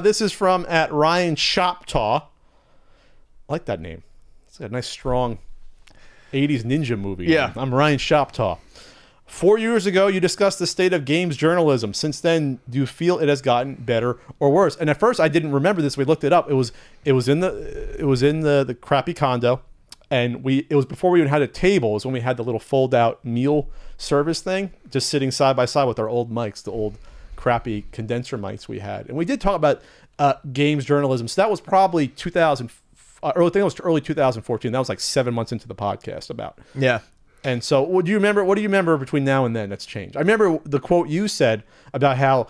This is from at Ryan Shoptaw. I like that name. It's a nice, strong 80s ninja movie. Yeah. I'm Ryan Shoptaw. 4 years ago, you discussed the state of games journalism. Since then, do you feel it has gotten better or worse? And at first, I didn't remember this. We looked it up. It was in the crappy condo, and it was before we even had a table. It was when we had the little fold out meal service thing, just sitting side by side with our old mics, the old crappy condenser mics we had. And we did talk about games journalism. So that was probably 2000. I think it was early 2014. That was like 7 months into the podcast about. Yeah. And so, what do you remember between now and then that's changed? I remember the quote you said about how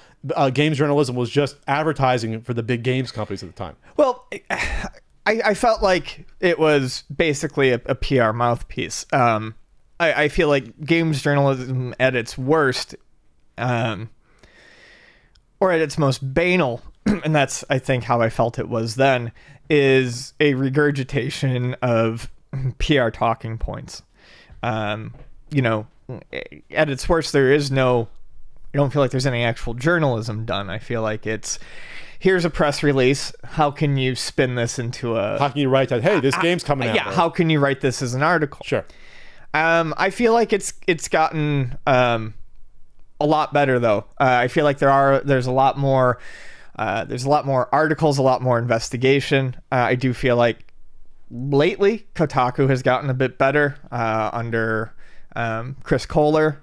games journalism was just advertising for the big games companies at the time. Well, I felt like it was basically a PR mouthpiece. I feel like games journalism at its worst, or at its most banal, and that's, I think, how I felt it was then, is a regurgitation of PR talking points. You know, at its worst, I don't feel like there's any actual journalism done. I feel like it's, here's a press release. How can you spin this into how can you write that? Hey, this game's coming out. Yeah. How can you write this as an article? Sure. I feel like it's gotten, a lot better though. I feel like there's a lot more articles, a lot more investigation. I do feel like lately Kotaku has gotten a bit better under Chris Kohler.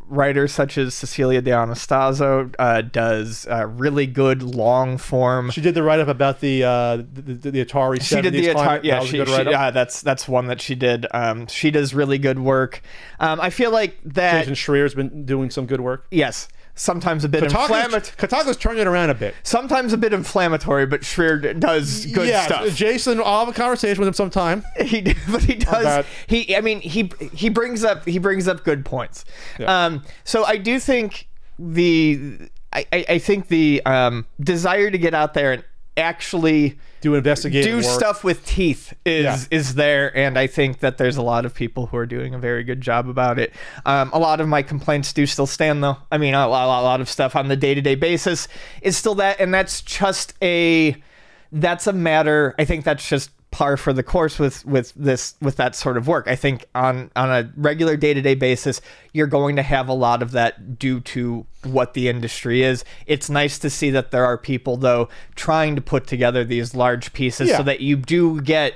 Writers such as Cecilia D'Anastasio does really good long form. She did the write up about the Atari. She did the Atari. Yeah, that's one that she did. She does really good work. I feel like that Jason Schreier's been doing some good work. Yes. Sometimes a bit inflammatory. Kotaku's turning it around a bit. Sometimes a bit inflammatory, but Schreier does good stuff. Jason, I'll have a conversation with him sometime. He does. He brings up good points. Yeah. So I do think I think the desire to get out there and actually do stuff with teeth is there, and I think that there's a lot of people who are doing a very good job about it. A lot of my complaints do still stand though. I mean, a lot of stuff on the day-to-day basis is still that, and that's a matter. I think that's just par for the course with that sort of work. I think on a regular day-to-day basis, you're going to have a lot of that due to what the industry is. It's nice to see that there are people though trying to put together these large pieces so that you do get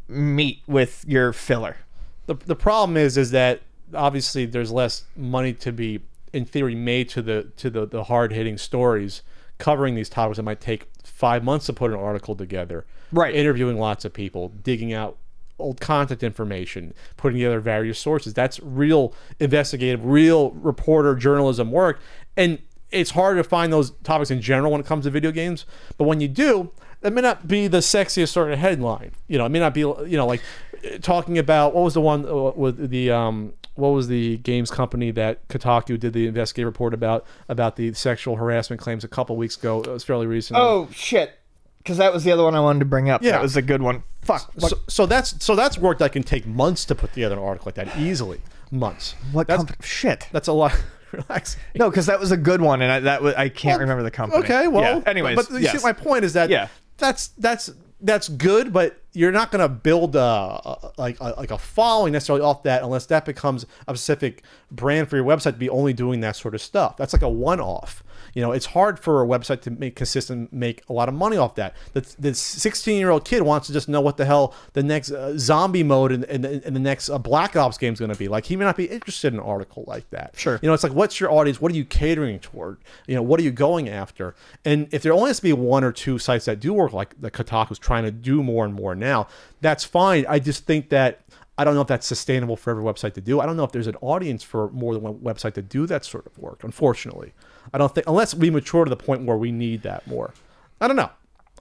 meat with your filler. The problem is that obviously there's less money to be in theory made to the hard-hitting stories covering these topics. It might take 5 months to put an article together. Right. Interviewing lots of people, digging out old contact information, putting together various sources. That's real investigative, real reporter journalism work. And it's hard to find those topics in general when it comes to video games. But when you do, it may not be the sexiest sort of headline. You know, it may not be, like talking about, what was the one with the, what was the games company that Kotaku did the investigative report about the sexual harassment claims a couple weeks ago? It was fairly recent. Oh, shit. Because that was the other one I wanted to bring up. Yeah. That was a good one. Fuck. So that's work that can take months to put together an article like that. Easily. Months. Shit. That's a lot. Relax. No, because that was a good one, and I can't remember the company. Okay, well. Yeah. Anyways. But you see, my point is that that's good, but you're not going to build like a following necessarily off that unless that becomes a specific brand for your website to be only doing that sort of stuff. That's like a one-off. It's hard for a website to make a lot of money off that. The 16-year-old kid wants to just know what the hell the next zombie mode and the next Black Ops game is going to be. Like, he may not be interested in an article like that. Sure. It's like, what's your audience? What are you catering toward? What are you going after? And if there only has to be one or two sites that do work like the Kotaku's trying to do more and more now, that's fine. I just think that I don't know if that's sustainable for every website to do. I don't know if there's an audience for more than one website to do that sort of work, unfortunately. I don't think, unless we mature to the point where we need that more. I don't know.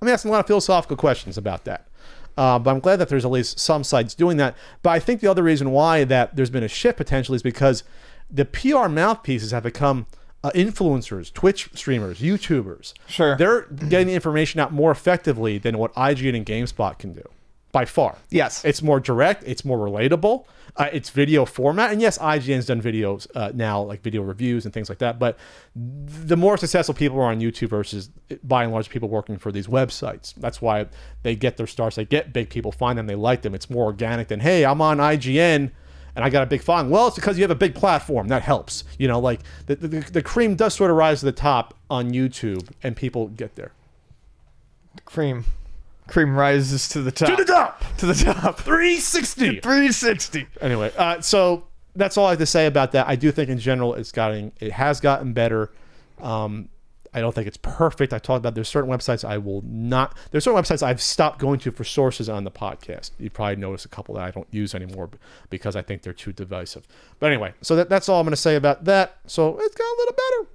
I'm asking a lot of philosophical questions about that. But I'm glad that there's at least some sites doing that. But I think the other reason why that there's been a shift potentially is because the PR mouthpieces have become influencers, Twitch streamers, YouTubers. Sure. They're getting the information out more effectively than what IGN and GameSpot can do. by far. Yes. It's more direct. It's more relatable. It's video format. And yes, IGN's done videos now, like video reviews and things like that. But the more successful people are on YouTube versus, by and large, people working for these websites. That's why they get their stars. They get big people, find them, they like them. It's more organic than, hey, I'm on IGN and I got a big following. Well, it's because you have a big platform. That helps. You know, like the cream does sort of rise to the top on YouTube and people get there. Cream rises to the top. To the top. To the top. 360. 360. Anyway, so that's all I have to say about that. I do think in general it has gotten better. I don't think it's perfect. I talked about there's certain websites there's certain websites I've stopped going to for sources on the podcast. You probably noticed a couple that I don't use anymore because I think they're too divisive. But anyway, so that's all I'm going to say about that. So it's got a little better.